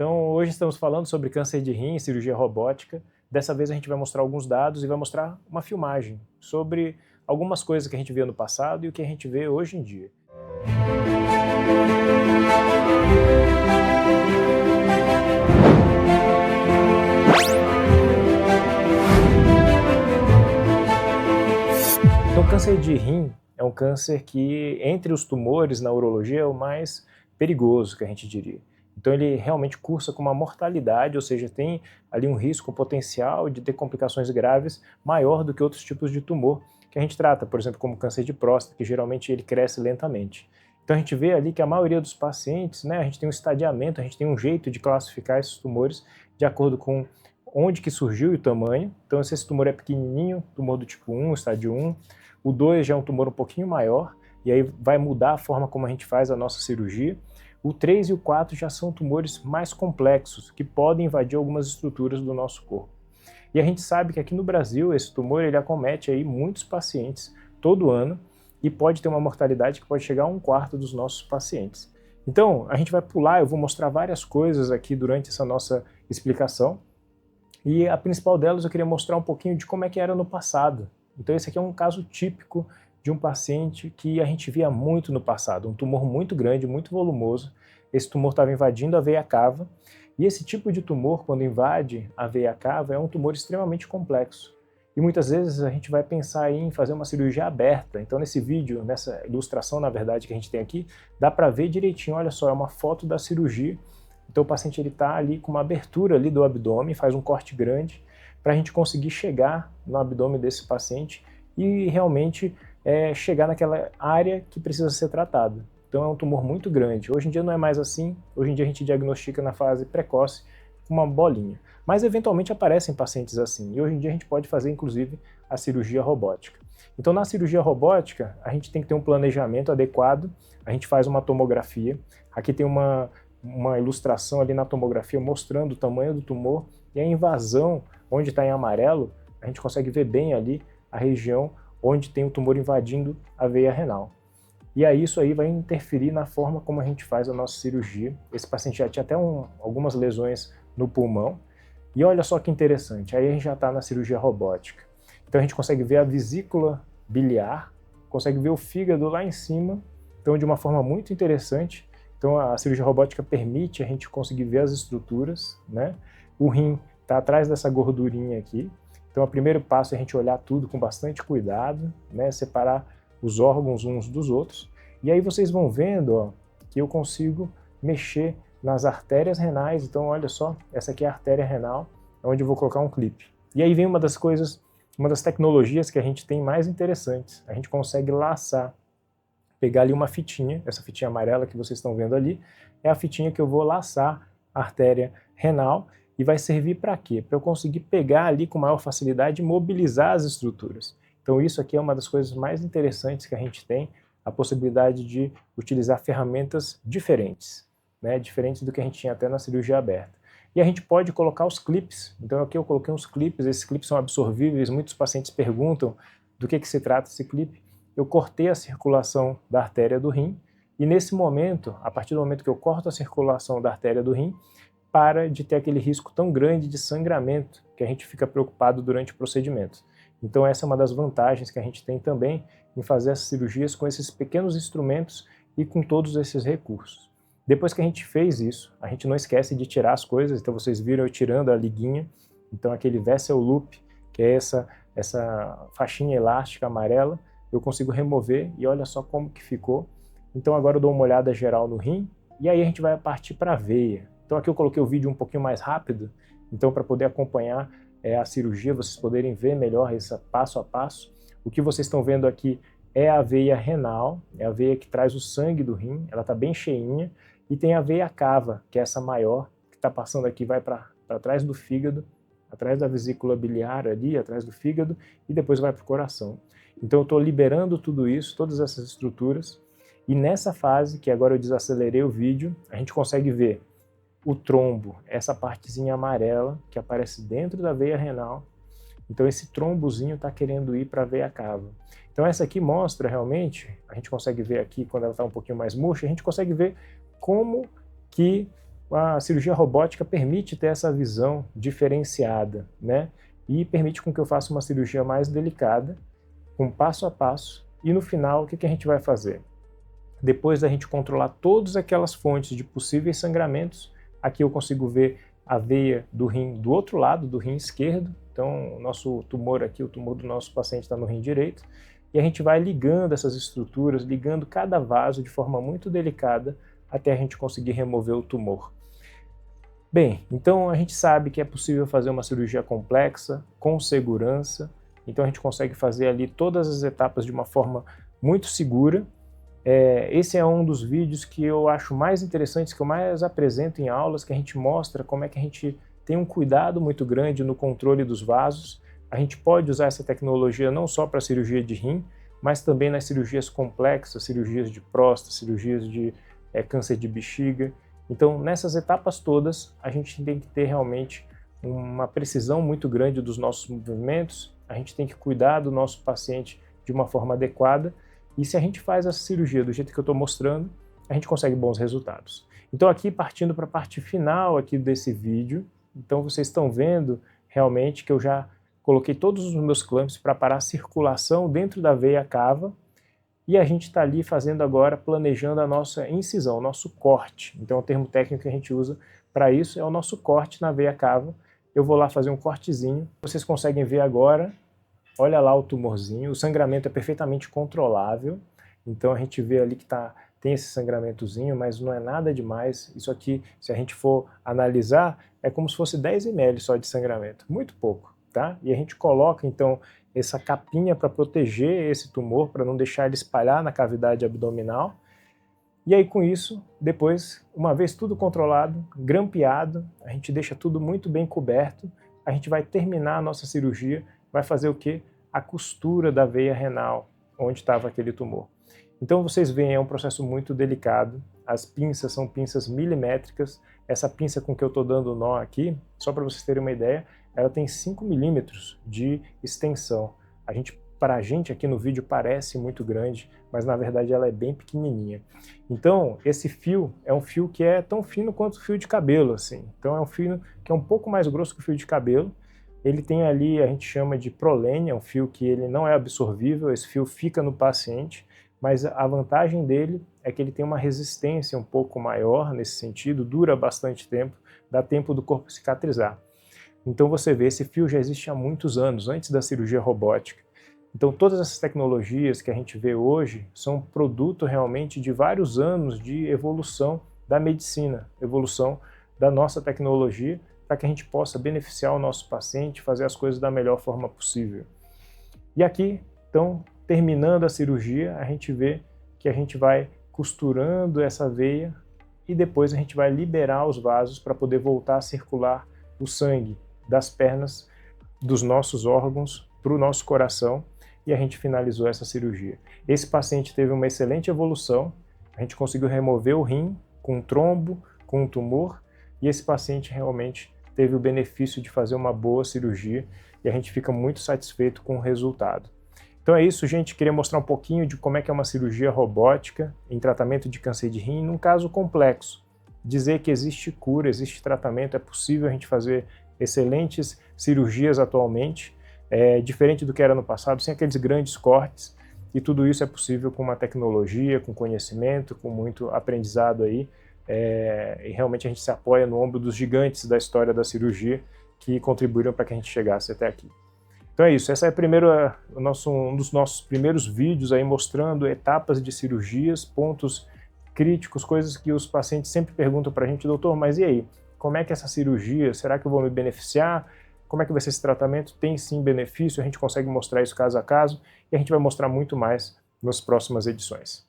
Então, hoje estamos falando sobre câncer de rim e cirurgia robótica. Dessa vez a gente vai mostrar alguns dados e vai mostrar uma filmagem sobre algumas coisas que a gente vê no passado e o que a gente vê hoje em dia. Então, câncer de rim é um câncer que, entre os tumores na urologia, é o mais perigoso, que a gente diria. Então ele realmente cursa com uma mortalidade, ou seja, tem ali um risco potencial de ter complicações graves maior do que outros tipos de tumor que a gente trata, por exemplo, como câncer de próstata, que geralmente ele cresce lentamente. Então a gente vê ali que a maioria dos pacientes, a gente tem um estadiamento, a gente tem um jeito de classificar esses tumores de acordo com onde que surgiu e o tamanho. Então se esse tumor é pequenininho, tumor do tipo 1, estádio 1, o 2 já é um tumor um pouquinho maior, e aí vai mudar a forma como a gente faz a nossa cirurgia. O 3 e o 4 já são tumores mais complexos, que podem invadir algumas estruturas do nosso corpo. E a gente sabe que aqui no Brasil esse tumor ele acomete aí muitos pacientes todo ano e pode ter uma mortalidade que pode chegar a 1/4 dos nossos pacientes. Então a gente vai pular, eu vou mostrar várias coisas aqui durante essa nossa explicação. E a principal delas eu queria mostrar um pouquinho de como é que era no passado. Então esse aqui é um caso típico de um paciente que a gente via muito no passado, um tumor muito grande, muito volumoso. Esse tumor estava invadindo a veia cava, e esse tipo de tumor, quando invade a veia cava, é um tumor extremamente complexo. E muitas vezes a gente vai pensar em fazer uma cirurgia aberta. Então nesse vídeo, nessa ilustração, na verdade, que a gente tem aqui, dá para ver direitinho, olha só, é uma foto da cirurgia. Então o paciente está ali com uma abertura ali do abdômen, faz um corte grande, para a gente conseguir chegar no abdômen desse paciente e realmente chegar naquela área que precisa ser tratada. Então é um tumor muito grande. Hoje em dia não é mais assim, hoje em dia a gente diagnostica na fase precoce com uma bolinha. Mas eventualmente aparecem pacientes assim, e hoje em dia a gente pode fazer inclusive a cirurgia robótica. Então na cirurgia robótica a gente tem que ter um planejamento adequado, a gente faz uma tomografia, aqui tem uma ilustração ali na tomografia mostrando o tamanho do tumor e a invasão, onde está em amarelo, a gente consegue ver bem ali a região onde tem o tumor invadindo a veia renal. E aí isso aí vai interferir na forma como a gente faz a nossa cirurgia. Esse paciente já tinha até algumas lesões no pulmão. E olha só que interessante, aí a gente já está na cirurgia robótica. Então a gente consegue ver a vesícula biliar, consegue ver o fígado lá em cima, então de uma forma muito interessante. Então a cirurgia robótica permite a gente conseguir ver as estruturas, né? O rim está atrás dessa gordurinha aqui. Então, o primeiro passo é a gente olhar tudo com bastante cuidado, né? Separar os órgãos uns dos outros. E aí vocês vão vendo que eu consigo mexer nas artérias renais. Então, olha só, essa aqui é a artéria renal, onde eu vou colocar um clipe. E aí vem uma das coisas, uma das tecnologias que a gente tem mais interessantes. A gente consegue laçar, pegar ali uma fitinha, essa fitinha amarela que vocês estão vendo ali, é a fitinha que eu vou laçar a artéria renal. E vai servir para quê? Para eu conseguir pegar ali com maior facilidade e mobilizar as estruturas. Então isso aqui é uma das coisas mais interessantes que a gente tem, a possibilidade de utilizar ferramentas diferentes, né? Diferentes do que a gente tinha até na cirurgia aberta. E a gente pode colocar os clipes. Então aqui eu coloquei uns clipes, esses clipes são absorvíveis, muitos pacientes perguntam do que se trata esse clipe. Eu cortei a circulação da artéria do rim e nesse momento, a partir do momento que eu corto a circulação da artéria do rim, para de ter aquele risco tão grande de sangramento que a gente fica preocupado durante o procedimento. Então essa é uma das vantagens que a gente tem também em fazer essas cirurgias com esses pequenos instrumentos e com todos esses recursos. Depois que a gente fez isso, a gente não esquece de tirar as coisas, então vocês viram eu tirando a liguinha, então aquele vessel loop, que é essa faixinha elástica amarela, eu consigo remover e olha só como que ficou. Então agora eu dou uma olhada geral no rim e aí a gente vai partir para a veia. Então aqui eu coloquei o vídeo um pouquinho mais rápido, então para poder acompanhar a cirurgia, vocês poderem ver melhor esse passo a passo. O que vocês estão vendo aqui é a veia renal, é a veia que traz o sangue do rim, ela está bem cheinha, e tem a veia cava, que é essa maior, que está passando aqui, vai para trás do fígado, atrás da vesícula biliar ali, atrás do fígado, e depois vai para o coração. Então eu estou liberando tudo isso, todas essas estruturas, e nessa fase, que agora eu desacelerei o vídeo, a gente consegue ver o trombo, essa partezinha amarela que aparece dentro da veia renal. Então esse trombozinho está querendo ir para a veia cava. Então essa aqui mostra realmente, a gente consegue ver aqui quando ela está um pouquinho mais murcha, a gente consegue ver como que a cirurgia robótica permite ter essa visão diferenciada, né? E permite com que eu faça uma cirurgia mais delicada, com passo a passo, e no final, o que a gente vai fazer? Depois da gente controlar todas aquelas fontes de possíveis sangramentos, aqui eu consigo ver a veia do rim do outro lado, do rim esquerdo, então o nosso tumor aqui, o tumor do nosso paciente está no rim direito, e a gente vai ligando essas estruturas, ligando cada vaso de forma muito delicada, até a gente conseguir remover o tumor. Bem, então a gente sabe que é possível fazer uma cirurgia complexa, com segurança, então a gente consegue fazer ali todas as etapas de uma forma muito segura. Esse é um dos vídeos que eu acho mais interessantes, que eu mais apresento em aulas, que a gente mostra como é que a gente tem um cuidado muito grande no controle dos vasos. A gente pode usar essa tecnologia não só para cirurgia de rim, mas também nas cirurgias complexas, cirurgias de próstata, cirurgias de câncer de bexiga. Então, nessas etapas todas, a gente tem que ter realmente uma precisão muito grande dos nossos movimentos, a gente tem que cuidar do nosso paciente de uma forma adequada, e se a gente faz essa cirurgia do jeito que eu estou mostrando, a gente consegue bons resultados. Então aqui, partindo para a parte final aqui desse vídeo, então vocês estão vendo realmente que eu já coloquei todos os meus clamps para parar a circulação dentro da veia cava, e a gente está ali fazendo agora, planejando a nossa incisão, o nosso corte. Então o termo técnico que a gente usa para isso é o nosso corte na veia cava. Eu vou lá fazer um cortezinho, vocês conseguem ver agora, olha lá o tumorzinho, o sangramento é perfeitamente controlável, então a gente vê ali que tem esse sangramentozinho, mas não é nada demais. Isso aqui, se a gente for analisar, é como se fosse 10 ml só de sangramento, muito pouco, tá? E a gente coloca então essa capinha para proteger esse tumor, para não deixar ele espalhar na cavidade abdominal. E aí com isso, depois, uma vez tudo controlado, grampeado, a gente deixa tudo muito bem coberto, a gente vai terminar a nossa cirurgia, vai fazer o quê? A costura da veia renal, onde estava aquele tumor. Então vocês veem, é um processo muito delicado, as pinças são pinças milimétricas, essa pinça com que eu estou dando nó aqui, só para vocês terem uma ideia, ela tem 5 milímetros de extensão. Para a gente aqui no vídeo parece muito grande, mas na verdade ela é bem pequenininha. Então esse fio é um fio que é tão fino quanto o fio de cabelo, assim. Então é um fio que é um pouco mais grosso que o fio de cabelo. Ele tem ali, a gente chama de prolene, é um fio que ele não é absorvível, esse fio fica no paciente, mas a vantagem dele é que ele tem uma resistência um pouco maior nesse sentido, dura bastante tempo, dá tempo do corpo cicatrizar. Então você vê, esse fio já existe há muitos anos, antes da cirurgia robótica. Então todas essas tecnologias que a gente vê hoje são produto realmente de vários anos de evolução da medicina, evolução da nossa tecnologia, para que a gente possa beneficiar o nosso paciente, fazer as coisas da melhor forma possível. E aqui, então, terminando a cirurgia, a gente vê que a gente vai costurando essa veia e depois a gente vai liberar os vasos para poder voltar a circular o sangue das pernas, dos nossos órgãos, para o nosso coração, e a gente finalizou essa cirurgia. Esse paciente teve uma excelente evolução, a gente conseguiu remover o rim com um trombo, com um tumor, e esse paciente realmente teve o benefício de fazer uma boa cirurgia, e a gente fica muito satisfeito com o resultado. Então é isso, gente, queria mostrar um pouquinho de como é que é uma cirurgia robótica em tratamento de câncer de rim, num caso complexo. Dizer que existe cura, existe tratamento, é possível a gente fazer excelentes cirurgias atualmente, diferente do que era no passado, sem aqueles grandes cortes, e tudo isso é possível com uma tecnologia, com conhecimento, com muito aprendizado aí, e realmente a gente se apoia no ombro dos gigantes da história da cirurgia que contribuíram para que a gente chegasse até aqui. Então é isso, essa é um dos nossos primeiros vídeos aí mostrando etapas de cirurgias, pontos críticos, coisas que os pacientes sempre perguntam para a gente, doutor, mas e aí? Como é que essa cirurgia, será que eu vou me beneficiar? Como é que vai ser esse tratamento? Tem sim benefício, a gente consegue mostrar isso caso a caso, e a gente vai mostrar muito mais nas próximas edições.